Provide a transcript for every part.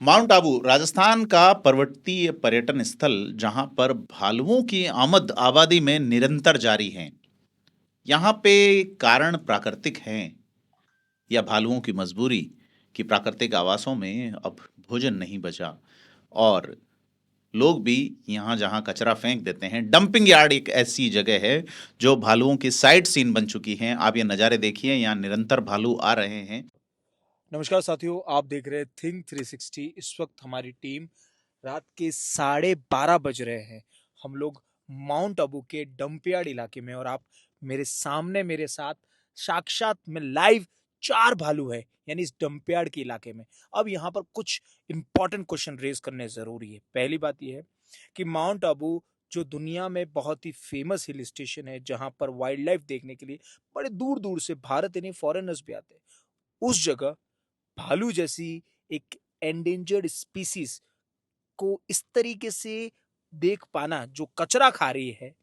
Mount Abu Rajasthan का पर्वतीय पर्यटन स्थल जहां पर भालुओं की आमद आबादी में निरंतर जारी है। यहाँ पे कारण प्राकृतिक हैं या भालुओं की मजबूरी कि प्राकृतिक आवासों में अब भोजन नहीं बचा और लोग भी यहाँ जहाँ कचरा फेंक देते हैं। डंपिंग यार्ड एक ऐसी जगह है जो भालुओं की साइट सीन बन चुकी हैं। आप ये नज़ारे देखिए, यहाँ निरंतर भालू आ रहे हैं। नमस्कार साथियों, आप देख रहे हैं थिंक 360। इस वक्त हमारी टीम रात के 12:30 बज रहे हैं। हम लोग माउंट आबू के डंपियार्ड इलाके में, और आप मेरे सामने मेरे साथ साक्षात में लाइव 4 भालू है, यानी इस डंपियार्ड के इलाके में। अब यहाँ पर कुछ इंपॉर्टेंट क्वेश्चन रेज करने जरूरी है। पहली बात यह है कि माउंट आबू जो दुनिया में बहुत ही फेमस हिल स्टेशन है, जहाँ पर वाइल्ड लाइफ देखने के लिए बड़े दूर दूर से भारत यानी फॉरेनर्स भी आते हैं, उस जगह भालू जैसी एक एंडेंजर्ड स्पीसीज को इस तरीके से देख पाना, जो कचरा खा रही है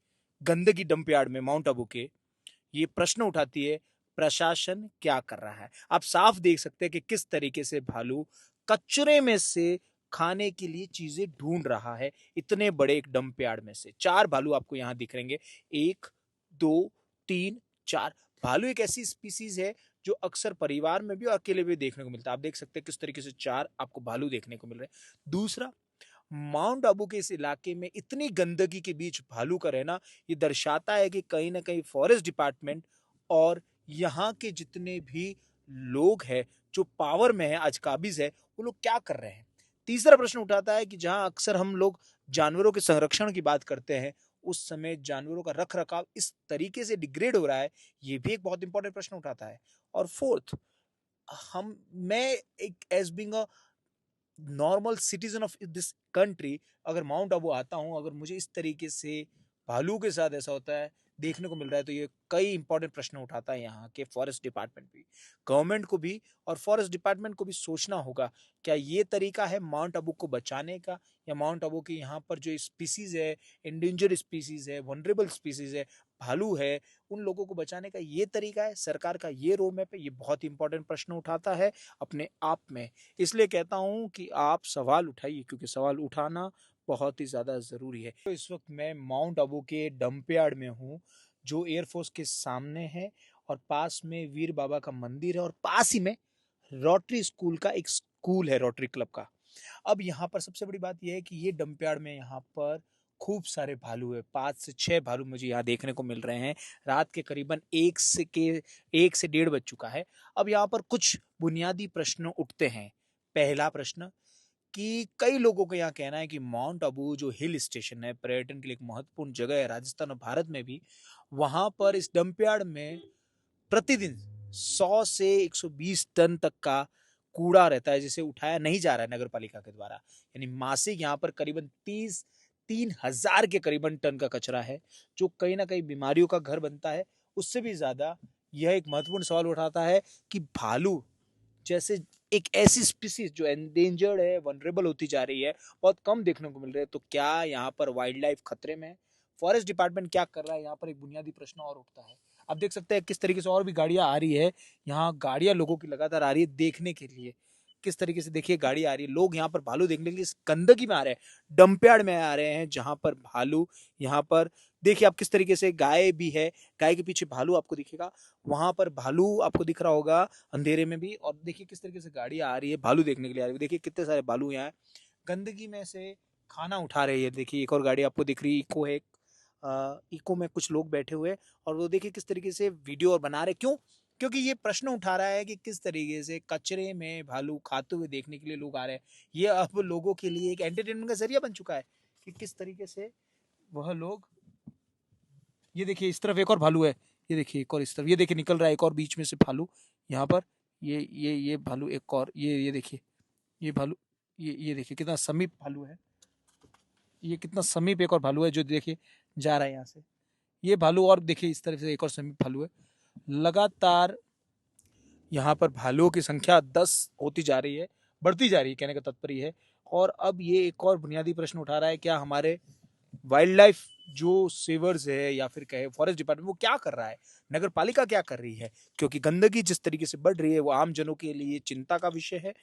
गंदगी डंप यार्ड में माउंट आबू के, ये प्रश्न उठाती है प्रशासन क्या कर रहा है। आप साफ देख सकते हैं कि किस तरीके से भालू कचरे में से खाने के लिए चीजें ढूंढ रहा है। इतने बड़े एक डंप यार्ड में से 4 भालू आपको यहां दिख रहेंगे। 1, 2, 3, 4 भालू एक ऐसी स्पीसीज है जो अक्सर परिवार में भी और अकेले भी देखने को मिलता है। आप देख सकते हैं किस तरीके से 4 आपको भालू देखने को मिल रहे हैं। दूसरा, माउंट आबू के इस इलाके में इतनी गंदगी के बीच भालू का रहना ये दर्शाता है कि कहीं ना कहीं फॉरेस्ट डिपार्टमेंट और यहाँ के जितने भी लोग हैं जो पावर में है, आज काबिज है, वो लोग क्या कर रहे हैं। तीसरा प्रश्न उठाता है कि जहां अक्सर हम लोग जानवरों के संरक्षण की बात करते हैं, उस समय जानवरों का रख रखाव इस तरीके से डिग्रेड हो रहा है, ये भी एक बहुत इंपॉर्टेंट प्रश्न उठाता है। और फोर्थ, हम मैं एक as being a normal citizen of this country, अगर माउंट आबू आता हूँ, अगर मुझे इस तरीके से भालू के साथ ऐसा होता है, देखने को मिल रहा है, तो ये कई इंपॉर्टेंट प्रश्न उठाता है। यहाँ के फॉरेस्ट डिपार्टमेंट भी, गवर्नमेंट को भी और फॉरेस्ट डिपार्टमेंट को भी सोचना होगा, क्या ये तरीका है माउंट आबू को बचाने का, या माउंट आबू के यहाँ पर जो स्पीसीज है, इंडेंजर्ड स्पीसीज है, वनरेबल स्पीसीज है, भालू है, उन लोगों को बचाने का ये तरीका है, सरकार का ये रोड मैप है। ये बहुत इंपॉर्टेंट प्रश्न उठाता है अपने आप में। इसलिए कहता हूं कि आप सवाल उठाइए, क्योंकि सवाल उठाना बहुत ही ज़्यादा ज़रूरी है। तो इस वक्त मैं माउंट आबू के डंपयार्ड में हूँ, जो एयरफोर्स के सामने है, और पास में वीर बाबा का मंदिर है, और पास ही में रोटरी स्कूल का एक स्कूल है, रोटरी क्लब का। अब यहाँ पर सबसे बड़ी बात यह है कि ये डंपयार्ड में यहाँ पर खूब सारे भालू है। 5 से 6 भालू मुझे यहाँ देखने को मिल रहे हैं। रात के करीबन 1 से 1.5 बज चुका है। अब यहाँ पर कुछ बुनियादी प्रश्न उठते हैं। पहला प्रश्न कि कई लोगों का यहाँ कहना है कि माउंट आबू जो हिल स्टेशन है, पर्यटन के लिए एक महत्वपूर्ण जगह है राजस्थान और भारत में भी, वहां पर इस डंपयार्ड में प्रतिदिन 100 से 120 टन तक का कूड़ा रहता है, जिसे उठाया नहीं जा रहा है नगर पालिका के द्वारा। यानी मासिक यहाँ पर करीबन 3,000 के करीबन टन का कचरा है, जो कहीं ना कहीं बीमारियों का घर बनता है। उससे भी ज्यादा यह एक महत्वपूर्ण सवाल उठाता है कि भालू जैसे एक ऐसी स्पीसीज जो एंडेंजर्ड है, वनरेबल होती जा रही है, बहुत कम देखने को मिल रहे हैं, तो क्या यहाँ पर वाइल्ड लाइफ खतरे में है? फॉरेस्ट डिपार्टमेंट क्या कर रहा है? यहाँ पर एक बुनियादी प्रश्न और उठता है। आप देख सकते हैं किस तरीके से और भी गाड़ियां आ रही है। यहाँ गाड़ियां लोगों की लगातार आ रही है देखने के लिए। किस तरीके से देखिए गाड़ी आ रही है, लोग यहाँ पर भालू देखने के लिए इस गंदगी में आ रहे हैं, डंपयार्ड में आ रहे हैं, जहां पर भालू, यहाँ पर देखिए आप किस तरीके से गाय भी है, गाय के पीछे भालू आपको दिखेगा, वहां पर भालू आपको दिख रहा होगा अंधेरे में भी। और देखिए किस तरीके से गाड़ी आ रही है भालू देखने के लिए आ रही है। देखिए कितने सारे भालू यहाँ है, गंदगी में से खाना उठा रही है। देखिए एक और गाड़ी आपको दिख रही है, इको है। इको में कुछ लोग बैठे हुए, और वो देखिए किस तरीके से वीडियो और बना रहे। क्यों? क्योंकि ये प्रश्न उठा रहा है कि किस तरीके से कचरे में भालू खाते हुए देखने के लिए लोग आ रहे हैं। ये अब लोगों के लिए एक एंटरटेनमेंट का जरिया बन चुका है कि किस तरीके से वह लोग, ये देखिए इस तरफ एक और भालू है, ये देखिए एक और इस तरफ, ये देखिए निकल रहा है एक और बीच में से भालू यहाँ पर। ये भालू एक और, ये देखिए, ये भालू, ये देखिए कितना समीप भालू है। ये कितना समीप एक और भालू है जो देखिए जा रहा है यहाँ से। ये भालू, और देखिए इस तरफ से एक और समीप भालू है। लगातार यहाँ पर भालुओं की संख्या 10 होती जा रही है, बढ़ती जा रही है, कहने का तात्पर्य है। और अब ये एक और बुनियादी प्रश्न उठा रहा है, क्या हमारे वाइल्ड लाइफ जो सेवर्स है या फिर कहे फॉरेस्ट डिपार्टमेंट, वो क्या कर रहा है, नगर पालिका क्या कर रही है? क्योंकि गंदगी जिस तरीके से बढ़ रही है वो आम जनों के लिए चिंता का विषय है।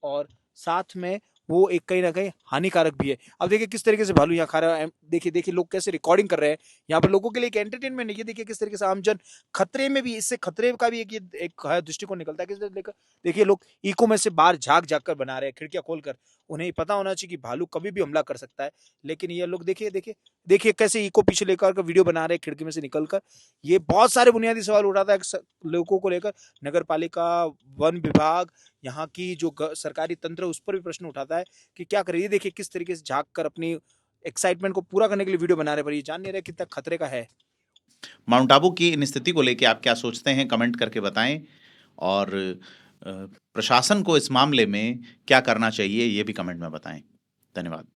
और साथ में वो एक कहीं न कहीं हानिकारक भी है। अब देखिए किस तरीके से भालू यहाँ खा रहा है, देखिए लोग कैसे रिकॉर्डिंग कर रहे हैं। यहाँ पर लोगों के लिए एक एंटरटेनमेंट है। ये देखिए किस तरीके से आमजन खतरे में भी, इससे खतरे का भी एक है दृष्टिकोण निकलता है। किस लेकर देखिए लोग इको में से बाहर झाँक-झाँक कर बना रहे हैं, खिड़कियाँ खोलकर। उन्हें पता होना चाहिए कि भालू कभी भी हमला कर सकता है। लेकिन ये लोग देखिए कैसे इको पीछे लेकर के वीडियो बना रहे हैं खिड़की में से निकलकर। ये बहुत सारे बुनियादी सवाल उठाता है लोगों को लेकर। नगर पालिका, वन विभाग, यहाँ की जो सरकारी तंत्र है उस पर भी प्रश्न उठाता है कि क्या करें। ये देखिए किस तरीके से झाँक कर अपनी एक्साइटमेंट को पूरा करने के लिए वीडियो बना रहे हैं, पर ये जान नहीं रहे कितना खतरे का है। माउंट आबू की इन स्थिति को लेके आप क्या सोचते हैं, कमेंट करके बताएँ और प्रशासन को इस मामले में क्या करना चाहिए, ये भी कमेंट में बताएँ। धन्यवाद।